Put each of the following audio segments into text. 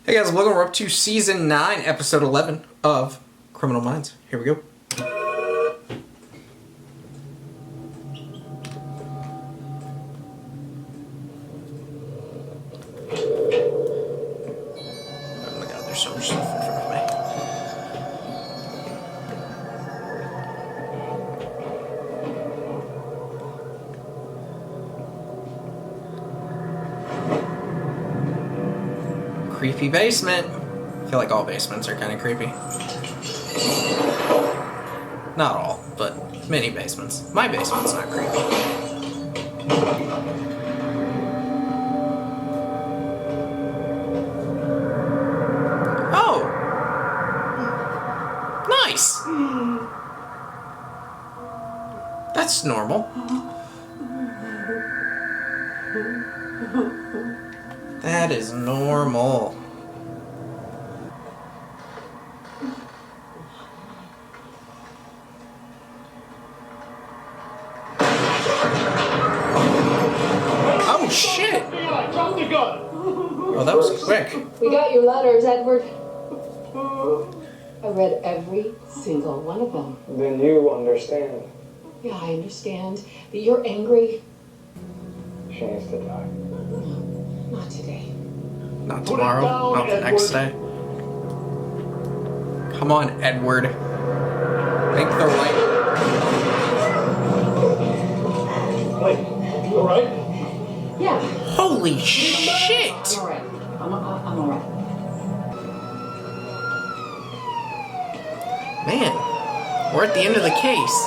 Hey guys, Logan. We're up to Season 9, Episode 11 of Criminal Minds. Here we go. Oh my god, there's so much stuff in front of me. Creepy basement. I feel like all basements are kind of creepy. Not all, but many basements. My basement's not creepy. Oh! Nice! That's normal. That is normal. Oh shit! Oh, that was quick. We got your letters, Edward. I read every single one of them. Then you understand. Yeah, I understand that you're angry. She needs to die. Not today. Not tomorrow, not the next day. Come on, Edward. Make the right. Wait, you alright? Yeah. Holy shit! I'm alright. I'm alright. Man, we're at the end of the case.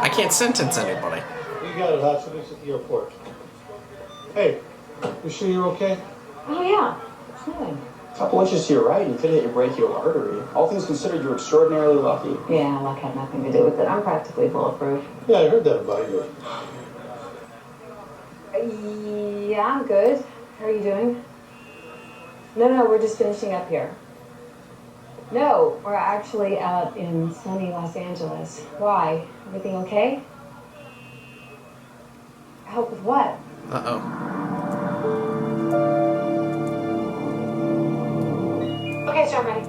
I can't sentence anybody. You got it, Hudson. It's at the airport. Hey, you sure you're okay? Oh yeah. Fine. A couple inches to your right, you could hit your brachial artery. All things considered, you're extraordinarily lucky. Yeah, luck had nothing to do with it. I'm practically bulletproof. Yeah, I heard that about you. Yeah, I'm good. How are you doing? No, we're just finishing up here. No, we're actually out in sunny Los Angeles. Why? Everything okay? Help with what? Uh-oh. Okay, so I'm ready.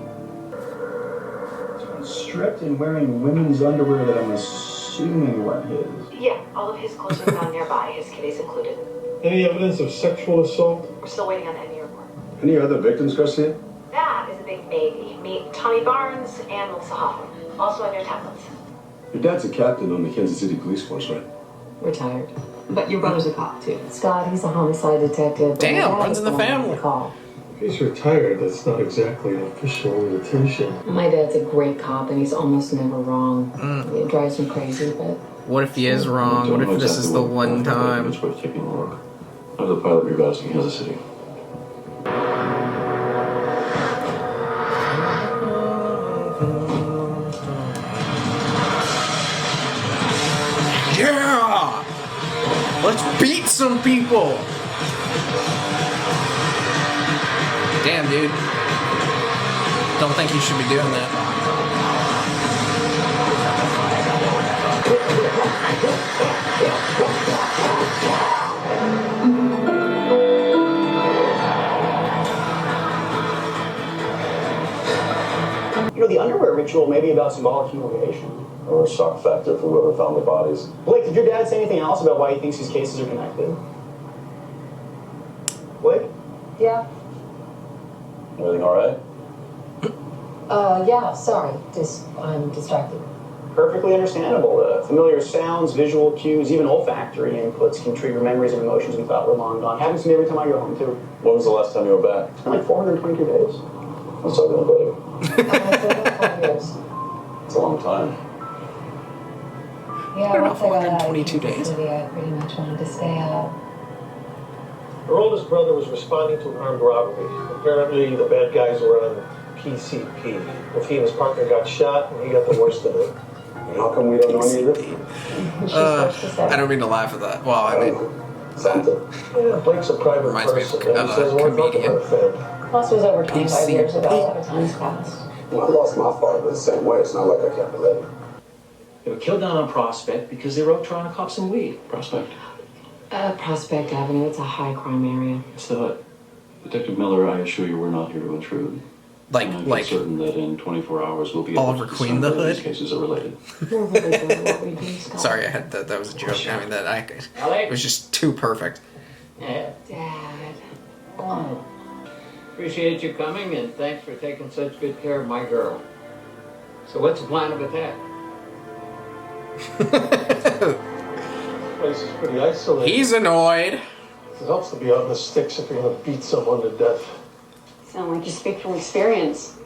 Stripped and wearing women's underwear that I'm assuming weren't his. Yeah, all of his clothes are found nearby, his kitties included. Any evidence of sexual assault? We're still waiting on any report. Any other victims, Garcia? That is a big maybe. Meet Tommy Barnes and Melissa Hoffman. Also on your tablets. Your dad's a captain on the Kansas City Police Force, right? Retired. But your brother's a cop, too. Scott, he's a homicide detective. Damn, runs in the family. Call. If he's retired, that's not exactly an official invitation. My dad's a great cop, and he's almost never wrong. It drives me crazy, but... What if he is wrong? What if this is the one time? It's worth taking a look. I was a pilot revised in Kansas City. Yeah! Let's beat some people! Damn, dude. Don't think you should be doing that. You know, the underwear ritual may be about symbolic humiliation. Or a shock factor for whoever found the bodies. Blake, did your dad say anything else about why he thinks these cases are connected? Blake? Yeah. Everything all right? Yeah, sorry. I'm distracted. Perfectly understandable. Familiar sounds, visual cues, even olfactory inputs can trigger memories and emotions we thought were long gone. Happens to me every time I go home, too. When was the last time you were back? It's been like 422 days. What's up, little buddy? It's been 5 years. It's a long time. Yeah, What about once I got out of 422 Kansas days? City, I pretty much wanted to stay out. Her oldest brother was responding to an armed robbery. Apparently, the bad guys were on PCP. Well, he and his partner got shot, and he got the worst of it. And how come we don't know any of this? I don't mean to laugh at that. Well, I mean, Santa. Yeah, Blake's a private Reminds me of person, and a he says one fuck comedian. about a fan. Plus, it was over 25 years ago. PCP. A lot of time's passed. Well, I lost my father the same way. It's not like I can't relate. They were killed down on Prospect because they were out trying to cop some weed. Prospect. Prospect Avenue, it's a high crime area. It's the hood. Detective Miller, I assure you we're not here to intrude. And I'm Like certain that in 24 hours we'll be able Oliver to Queen discern the whether these Hood? cases are related. We're really good at what we do, Scott. Sorry, I had that was a joke. I mean it Alex? was just too perfect. Yeah. Dad. Oh. Appreciate you coming, and thanks for taking such good care of my girl. So what's the plan of attack? This place is pretty isolated. He's annoyed. It helps to be out in the sticks if you're gonna beat someone to death. Sound like you speak from experience.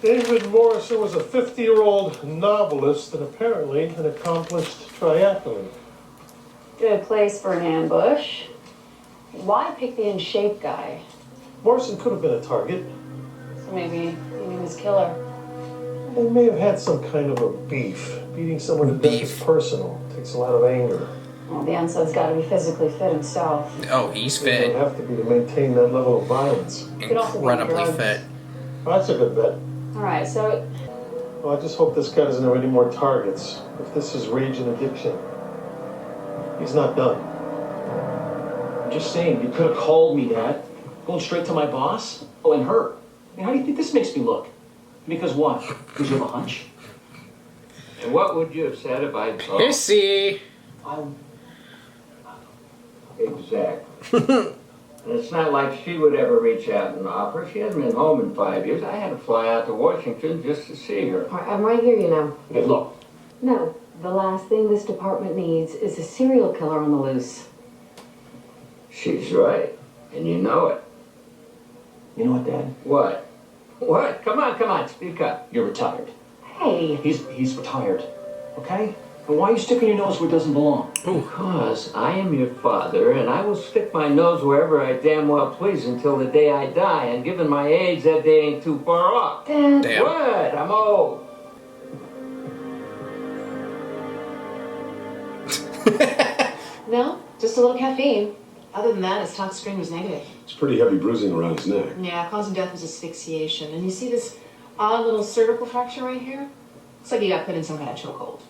David Morrison was a 50-year-old novelist and apparently an accomplished triathlete. Good place for an ambush. Why pick the in-shape guy? Morrison could have been a target. So maybe he knew his killer. They may have had some kind of a beef. Beating someone to death is Beef. personal. It takes a lot of anger. Well, the unsad's got to be physically fit himself. Oh, he's It fit. would have to be to maintain that level of violence. Could also be Incredibly drugs. fit. Well, that's a good bet. All right, so Well, I just hope this guy doesn't have any more targets. If this is rage and addiction, he's not done. I'm just saying, you could have called me, Dad. Going straight to my boss? Oh, and her. I mean, how do you think this makes me look? Because what? Because you have a hunch? And what would you have said if I'd told? Hissy. Exactly. And it's not like she would ever reach out and offer. She hasn't been home in 5 years. I had to fly out to Washington just to see her. all right, I'm right here, you know. Hey, look. No, the last thing this department needs is a serial killer on the loose. She's right. And you know it. You know what, Dad? What? What? Come on, speak up. You're retired. Hey, He's retired. Okay? And why are you sticking your nose where it doesn't belong? Because I am your father, and I will stick my nose wherever I damn well please until the day I die. And given my age, that day ain't too far off. Dad. Damn. What? I'm old. No, just a little caffeine. Other than that, his tox screen was negative. It's pretty heavy bruising around his neck. Yeah, cause of death was asphyxiation. And you see this odd little cervical fracture right here? Looks like he got put in some kind of chokehold.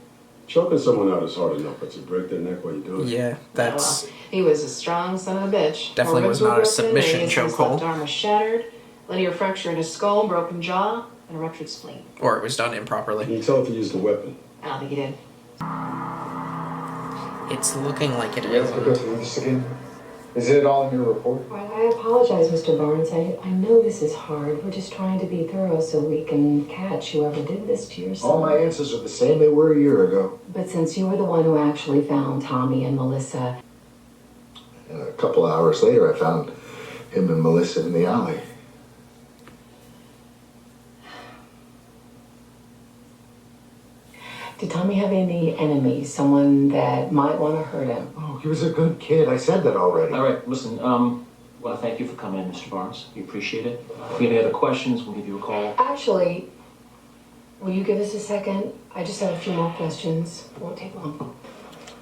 Choking someone out is hard enough, but to break their neck while you do it. Yeah, that's Well, he was a strong son of a bitch. Definitely More was ribs not a were broken, submission his chokehold. left arm was shattered, linear fracture in his skull, broken jaw, and a ruptured spleen. or it was done improperly. Can you tell if he used a weapon? I don't think he did. It's looking like it Let's is. go through this again. Is it all in your report? All right, I apologize, Mr. Barnes. I know this is hard. We're just trying to be thorough so we can catch whoever did this to your son. All my answers are the same they were a year ago. But since you were the one who actually found Tommy and Melissa, And a couple of hours later, I found him and Melissa in the alley. did Tommy have any enemies? Someone that might want to hurt him? Oh, he was a good kid. I said that already. All right, listen, well, thank you for coming in, Mr. Barnes. We appreciate it. If we have any other questions, we'll give you a call. Actually, will you give us a second? I just have a few more questions. It won't take long.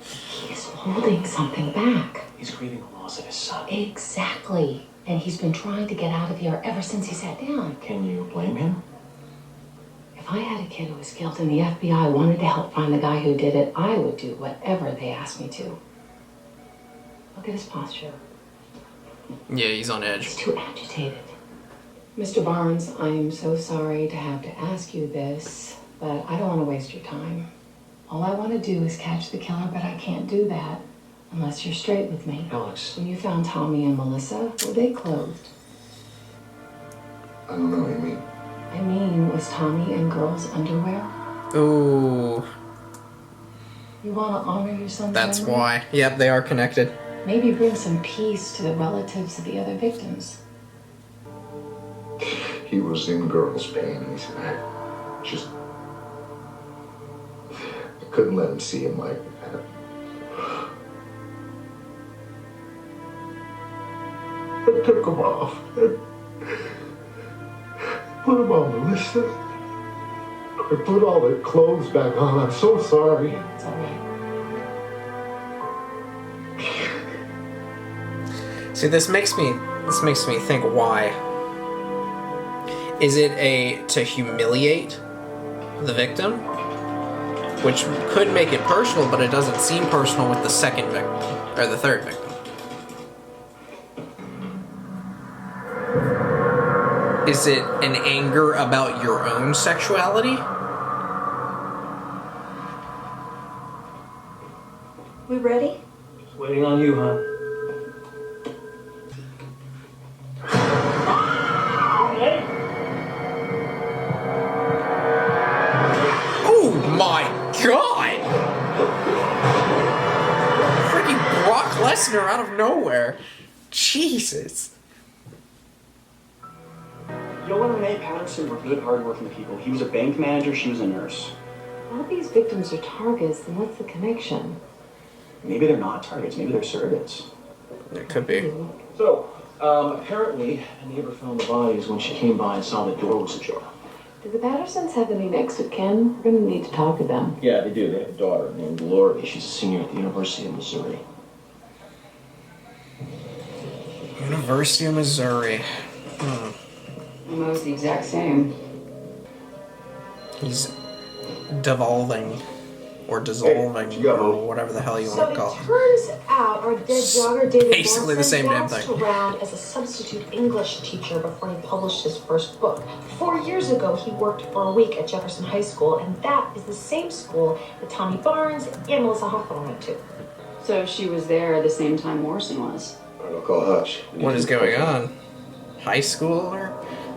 He is holding something back. He's grieving the loss of his son. Exactly. And he's been trying to get out of here ever since he sat down. Can you blame him? If I had a kid who was killed and the FBI wanted to help find the guy who did it, I would do whatever they asked me to. Look at his posture. Yeah, he's on edge. He's too agitated. Mr. Barnes, I'm so sorry to have to ask you this, but I don't want to waste your time. All I want to do is catch the killer, but I can't do that unless you're straight with me. Alex. When you found Tommy and Melissa, were they clothed? I don't know what you mean. I mean, was Tommy in girls' underwear? Ooh, You want to honor your son's that's memory? why. Yep, they are connected. Maybe bring some peace to the relatives of the other victims. He was in girls' panties, and I couldn't let him see him like that. I took him off and put him on Melissa. I put all the clothes back on. I'm so sorry. It's all right. See, this makes me think why. Is it to humiliate the victim? Which could make it personal, but it doesn't seem personal with the second victim, or the third victim. Is it an anger about your own sexuality? We ready? Just waiting on you, huh? Oh my god! Freaking Brock Lesnar out of nowhere. Jesus. Joe and Renee Patterson were good, hardworking people. He was a bank manager, she was a nurse. All these victims are targets, then what's the connection? Maybe they're not targets, maybe they're surrogates. It could be. So, apparently, a neighbor found the bodies when she came by and saw the door was ajar. Do the Pattersons have any next of kin? We're gonna need to talk to them. Yeah, they do. They have a daughter named Lori. She's a senior at the University of Missouri. University of Missouri. Almost the exact same. He's devolving. Or dissolving, or whatever the hell you want to call it. Turns out our dead jogger David Basically the same damn bounced thing. around as a substitute English teacher before he published his first book. 4 years ago, he worked for a week at Jefferson High School, and that is the same school that Tommy Barnes and Melissa Hawthorne went to. So she was there at the same time Morrison was. I'll call Hutch. What is going on? High school or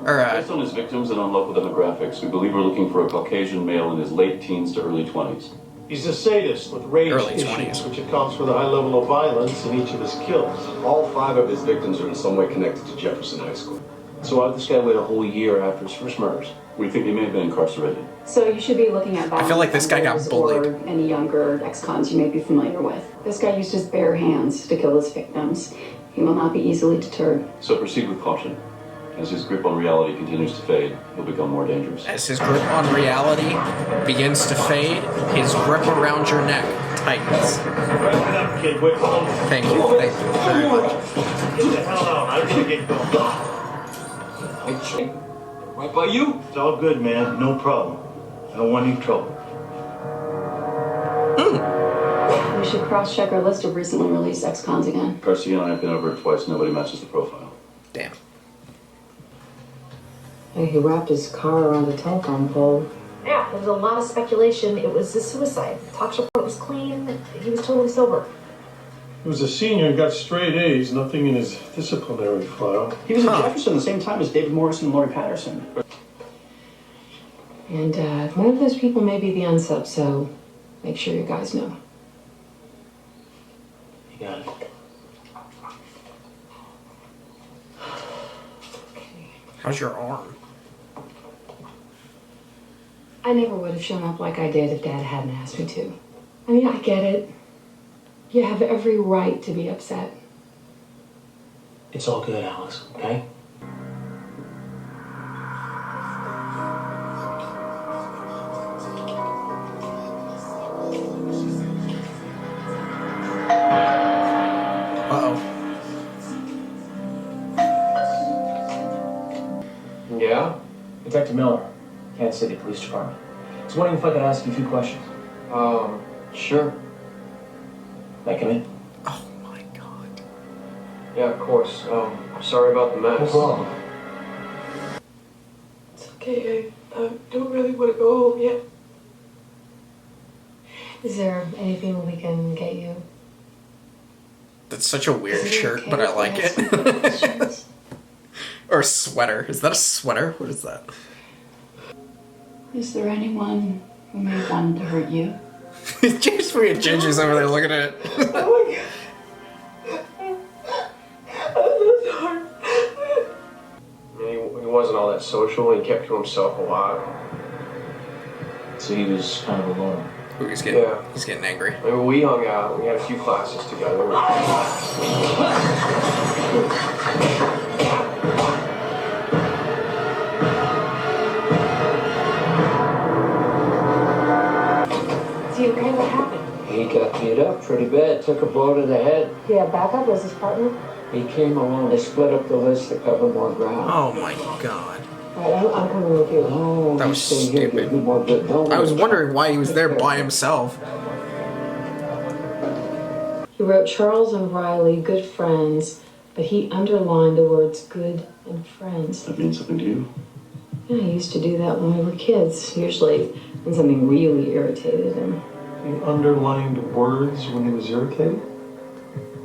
Based on his victims and on local demographics, we believe we're looking for a Caucasian male in his late teens to early 20s. He's a sadist with rage Early issues, 20s. which accounts for the high level of violence in each of his kills. All 5 of his victims are in some way connected to Jefferson High School. So why did this guy wait a whole year after his first murders? We think he may have been incarcerated. So you should be looking at I feel like this guy got violence bullied. or any younger ex-cons you may be familiar with. This guy used his bare hands to kill his victims. He will not be easily deterred. So proceed with caution. As his grip on reality continues to fade, he'll become more dangerous. As his grip on reality begins to fade, his grip around your neck tightens. Wrap it up, kid. Wait, hold on. Thank you very much. Get the hell out. I gotta get going. Right by you? It's all good, man. No problem. I don't want any trouble. We should cross-check our list of recently released ex-cons again. Garcia and I have been over it twice. Nobody matches the profile. Damn. Hey, he wrapped his car around a telephone pole. Yeah, there was a lot of speculation it was a suicide. The tox report was clean. He was totally sober. He was a senior and got straight A's, nothing in his disciplinary file. He was at Jefferson the same time as David Morrison and Lori Patterson. And one of those people may be the unsub, so make sure you guys know. You got it. How's your arm? I never would have shown up like I did if Dad hadn't asked me to. I mean, I get it. You have every right to be upset. It's all good, Alice, okay? Uh-oh. Yeah? Detective Miller, Kansas City Police Department. I was wondering if I could ask you a few questions. Sure. May I come in? Oh my god. Yeah, of course. Sorry about the mess. No problem. It's okay. I don't really want to go home yet. Is there anything we can get you? That's such a weird Is it shirt, okay but I if like we ask it. some questions? Or sweater. Is that a sweater? What is that? Is there anyone who may have wanted to hurt you? James weird Ginger's over there looking at it. Oh my god. I mean, he wasn't all that social. He kept to himself a lot. So he was kind of alone. Ooh, he's Yeah. getting angry. I mean, we hung out. We had a few classes together. Is he okay? What happened? He got beat up pretty bad, took a blow to the head. Yeah, backup was his partner. He came along, they split up the list to cover more ground. Oh my god. All right, I'm coming with you. Oh, That you was stay here, stupid. you more good. Don't I was wondering why he was there by himself. He wrote Charles and Riley, good friends, but he underlined the words good and friends. That means something to you? Yeah, he used to do that when we were kids, usually when something really irritated him. He underlined words when he was irritated?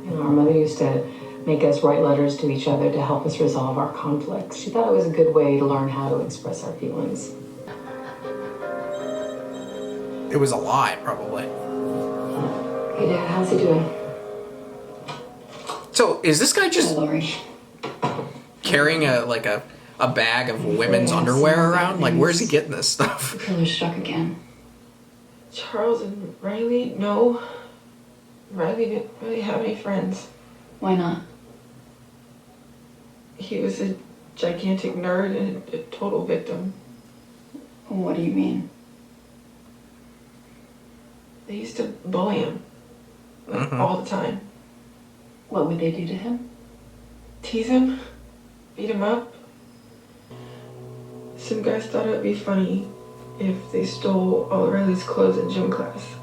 You know, our mother used to make us write letters to each other to help us resolve our conflicts. She thought it was a good way to learn how to express our feelings. It was a lie, probably. Hey, Dad, how's he doing? So, is this guy just carrying a bag of women's underwear around? Like, where's he getting this stuff? The killer struck again. Charles and Riley, no. Riley didn't really have any friends. Why not? He was a gigantic nerd and a total victim. What do you mean? They used to bully him. Like, all the time. What would they do to him? Tease him. Beat him up. Some guys thought it would be funny if they stole all Riley's clothes in gym class.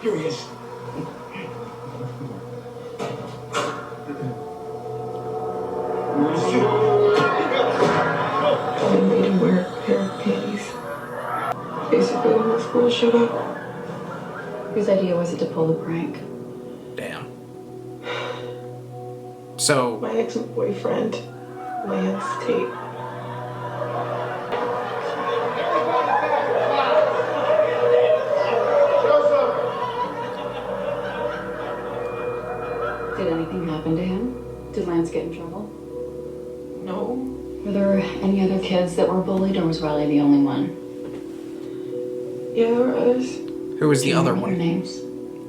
Here he is. They made him wear a pair of panties. Basically, when the school showed up. Whose idea was it to pull the prank? Damn. So... My ex-boyfriend, Lance Tate. Did anything happen to him? Did Lance get in trouble? No. Were there any other kids that were bullied, or was Riley the only one? Yeah, there were others. Who was the other What one? are their names?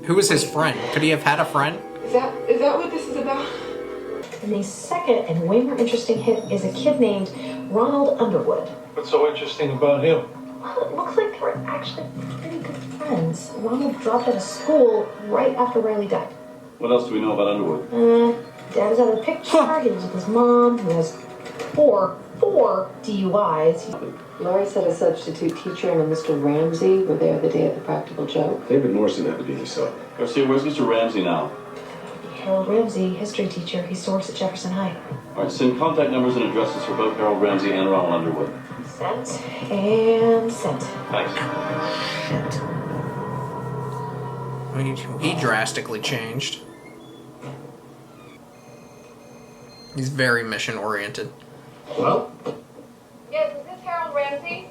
Who was his friend? Could he have had a friend? Is that what this is about? And the second and way more interesting hit is a kid named Ronald Underwood. What's so interesting about him? Well, it looks like they were actually pretty good friends. Ronald dropped out of school right after Riley died. What else do we know about Underwood? Dad is out of the picture. He lives with his mom, who has four DUIs. Laurie said a substitute teacher and a Mr. Ramsey were there the day of the practical joke. David Morrison had to be himself. Garcia, where's Mr. Ramsey now? Harold Ramsey, history teacher. He still works at Jefferson High. All right, send contact numbers and addresses for both Harold Ramsey and Ronald Underwood. Sent and sent. Thanks. Shit. I mean, he drastically changed. He's very mission-oriented. Hello? Yes, is this Harold Ramsey?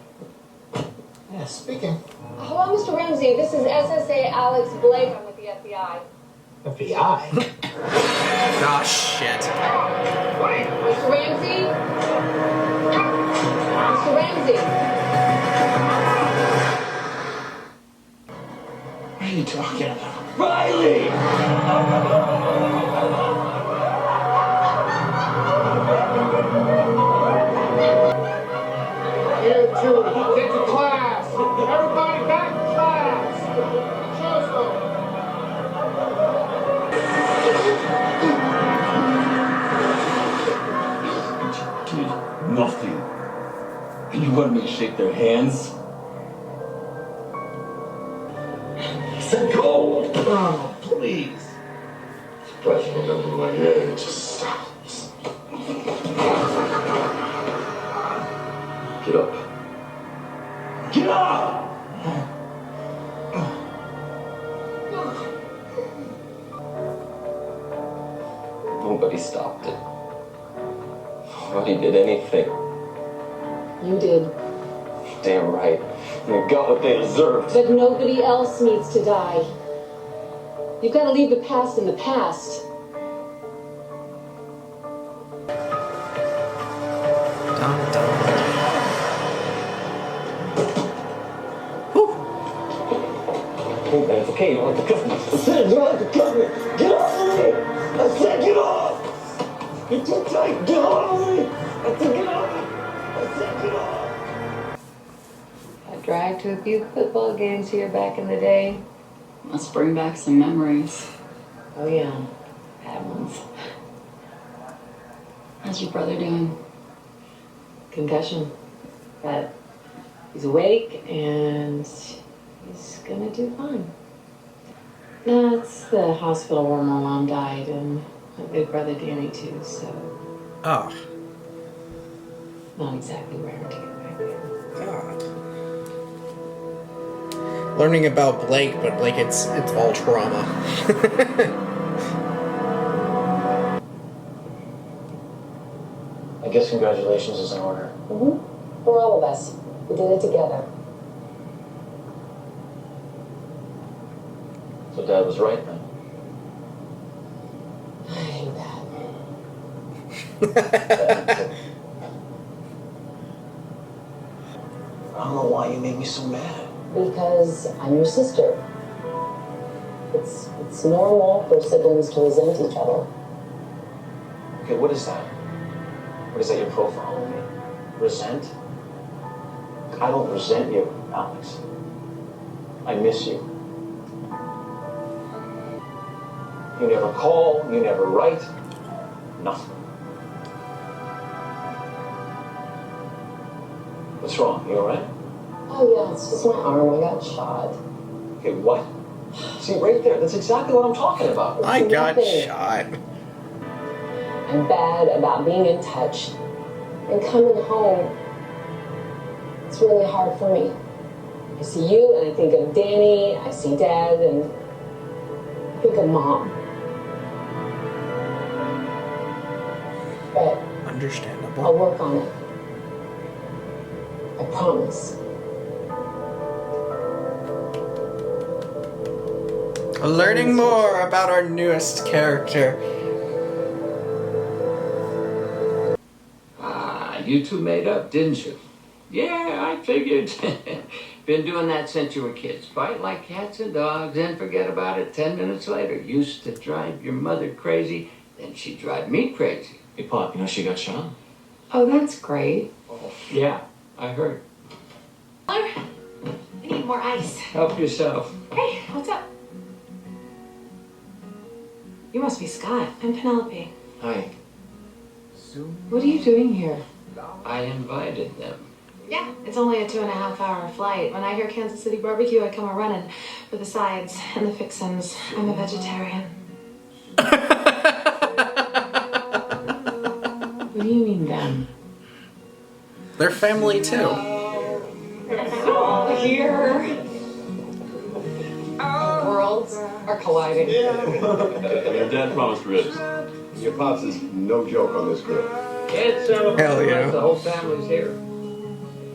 Yeah, speaking. Hello, Mr. Ramsey. This is SSA Alex Blake. I'm with the FBI. FBI? Ah, shit. Mr. Ramsey? Mr. Ramsey? What are you talking about? Riley! You two, get to class. Everybody back to class. Joseph. Did nothing. And you wanted me to shake their hands? I said go! Oh, please. Pressing it over my head. Just stop. Get up. Get up! Nobody stopped it. Nobody did anything. You did. Damn right. They got what they deserved. But nobody else needs to die. You've got to leave the past in the past. Dun, dun. Hey man, it's okay. You don't have to cuff me. I said you don't have to cuff me. Get off of me. I said get off. You're too tight. Get off of me. I said get off. I said get off. I dragged to a few football games here back in the day. Let's bring back some memories. Oh yeah, bad ones. How's your brother doing? Concussion. But he's awake and he's gonna do fine. That's the hospital where my mom died, and my big brother Danny too, so Oh, not exactly rare to get back there. God. Learning about Blake, but like it's all trauma. I guess congratulations is in order. Mm-hmm. For all of us. We did it together. So Dad was right then. I hate that. I don't know why you made me so mad. Because I'm your sister. It's normal for siblings to resent each other. Okay, what is that? What is that, your profile on me? Resent? I don't resent you, Alex. I miss you. You never call, you never write, nothing. What's wrong? You alright? Oh yeah, it's just my arm. I got shot. Okay, what? See, right there, that's exactly what I'm talking about. I got nothing. shot. I'm bad about being in touch and coming home. It's really hard for me. I see you and I think of Danny. I see Dad and I think of Mom. But Understandable. I'll work on it. I promise. Learning more about our newest character. Ah, you two made up, didn't you? Yeah, I figured. Been doing that since you were kids. Fight like cats and dogs, then forget about it 10 minutes later. Used to drive your mother crazy, then she'd drive me crazy. Hey, Pop, you know she got shot? Oh, that's great. Yeah, I heard. I need more ice. Help yourself. Hey, what's up? You must be Scott. I'm Penelope. Hi. What are you doing here? I invited them. Yeah, it's only a 2.5-hour flight. When I hear Kansas City barbecue, I come a running for the sides and the fixins. I'm a vegetarian. What do you mean them? They're family too. Oh, here. Worlds are colliding. Your dad promised ribs. Your pops is no joke on this grill. Can't celebrate. Hell yeah. The whole family's here.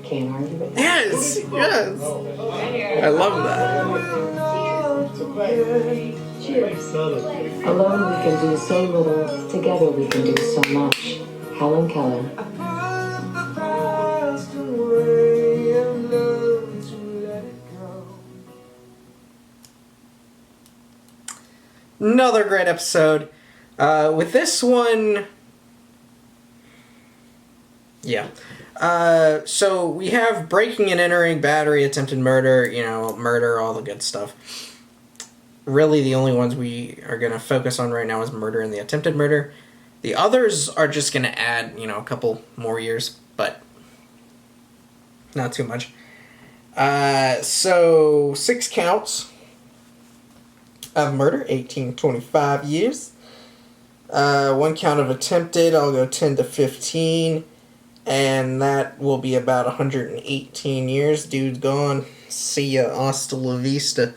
Can't argue with that. Yes, yes. I love that. Cheers. Alone we can do so little. Together we can do so much. Helen Keller. Another great episode. With this one, yeah. So we have breaking and entering, battery, attempted murder, murder, all the good stuff. Really, the only ones we are going to focus on right now is murder and the attempted murder. The others are just going to add, a couple more years, but not too much. So 6 counts of murder, 18 to 25 years. 1 count of attempted, I'll go 10 to 15. And that will be about 118 years. Dude's gone. See ya. Hasta la vista.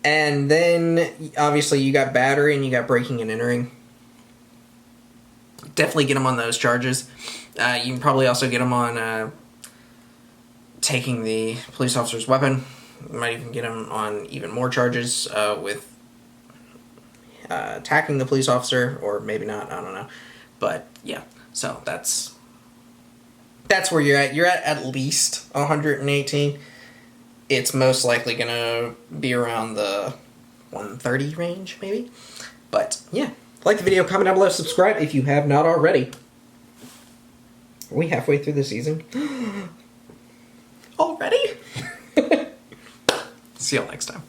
And then, obviously, you got battery and you got breaking and entering. Definitely get him on those charges. You can probably also get him on taking the police officer's weapon. You might even get him on even more charges with attacking the police officer, or maybe not, I don't know. But, yeah, so that's where you're at. You're at least 118. It's most likely going to be around the 130 range, maybe. But, yeah. Like the video, comment down below, subscribe if you have not already. Are we halfway through the season? Already? See y'all next time.